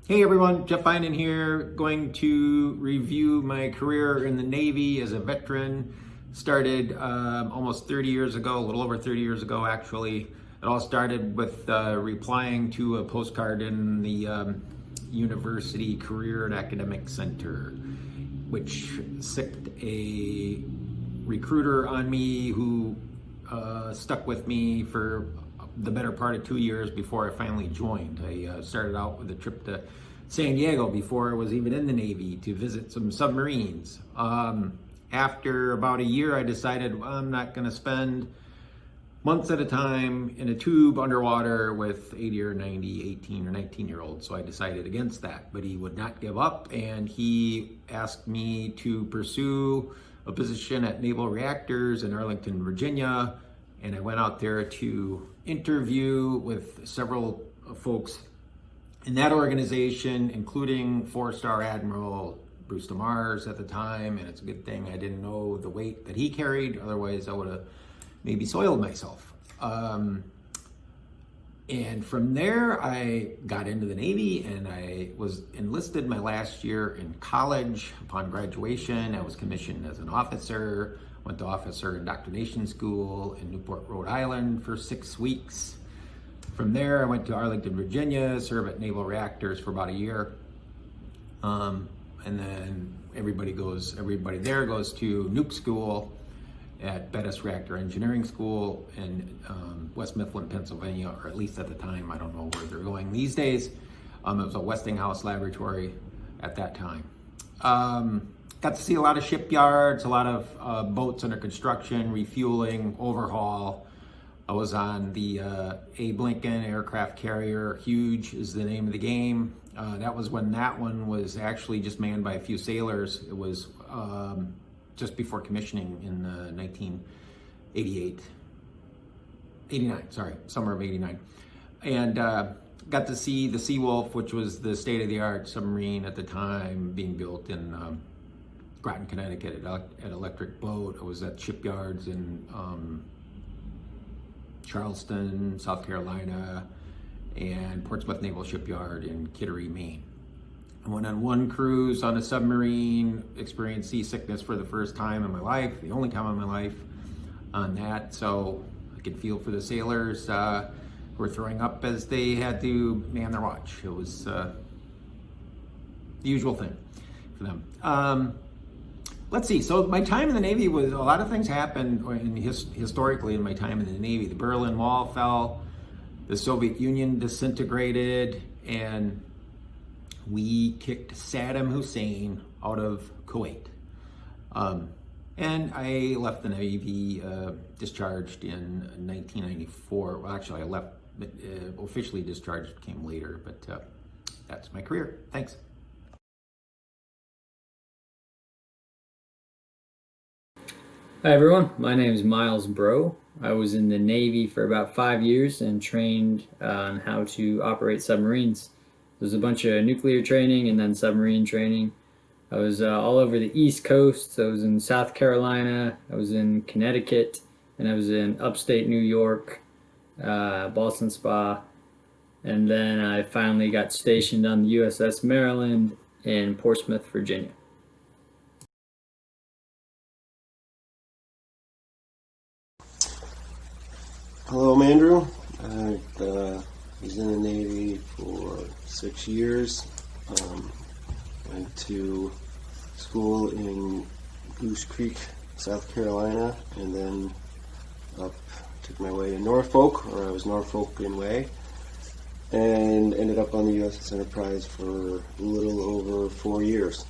Hey everyone, Jeff Vinan here, going to review my career in the Navy as a veteran. Started almost 30 years ago, a little over 30 years ago actually. It all started with replying to a postcard in the University Career and Academic Center, which sicked a recruiter on me who stuck with me for the better part of 2 years before I finally joined. I started out with a trip to San Diego before I was even in the Navy to visit some submarines. After about a year, I decided, well, I'm not going to spend months at a time in a tube underwater with 80 or 90, 18 or 19-year-olds. So I decided against that, but he would not give up, and he asked me to pursue a position at Naval Reactors in Arlington, Virginia. And I went out there to interview with several folks in that organization, including 4-star Admiral Bruce DeMars at the time. And it's a good thing I didn't know the weight that he carried. Otherwise, I would have maybe soiled myself. And from there, I got into the Navy, and I was enlisted my last year in college. Upon graduation, I was commissioned as an officer. Went to officer indoctrination school in Newport, Rhode Island for 6 weeks. From there, I went to Arlington, Virginia, served at Naval Reactors for about a year. And then everybody there goes to nuke school at Bettis Reactor Engineering School in West Mifflin, Pennsylvania, or at least at the time. I don't know where they're going these days. It was a Westinghouse laboratory at that time. Got to see a lot of shipyards, a lot of boats under construction, refueling, overhaul. I was on the Abe Lincoln aircraft carrier. Huge is the name of the game. That was when that one was actually just manned by a few sailors. It was just before commissioning in summer of 89. And got to see the Seawolf, which was the state-of-the-art submarine at the time, being built in Groton, Connecticut at Electric Boat. I was at shipyards in Charleston, South Carolina, and Portsmouth Naval Shipyard in Kittery, Maine. I went on one cruise on a submarine, experienced seasickness for the first time in my life, the only time in my life on that. So I could feel for the sailors who were throwing up as they had to man their watch. It was the usual thing for them. Let's see. So my time in the Navy was, a lot of things happened historically in my time in the Navy. The Berlin Wall fell, the Soviet Union disintegrated, and we kicked Saddam Hussein out of Kuwait. And I left the Navy, discharged in 1994. Well, actually, I left, officially discharged came later, but that's my career. Thanks. Hi everyone, my name is Myles Breaux. I was in the Navy for about 5 years and trained on how to operate submarines. There's a bunch of nuclear training and then submarine training. I was all over the East Coast. I was in South Carolina, I was in Connecticut, and I was in upstate New York, Boston Spa, and then I finally got stationed on the USS Maryland in Portsmouth, Virginia. Hello, I'm Andrew. I was in the Navy for 6 years. Went to school in Goose Creek, South Carolina, and then took my way to Norfolk, or I was Norfolkian way, and ended up on the USS Enterprise for a little over 4 years.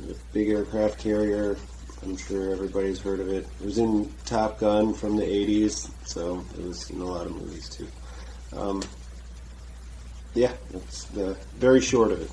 A big aircraft carrier. I'm sure everybody's heard of it. It was in Top Gun from the 80s, so it was in a lot of movies too. Yeah, that's the very short of it.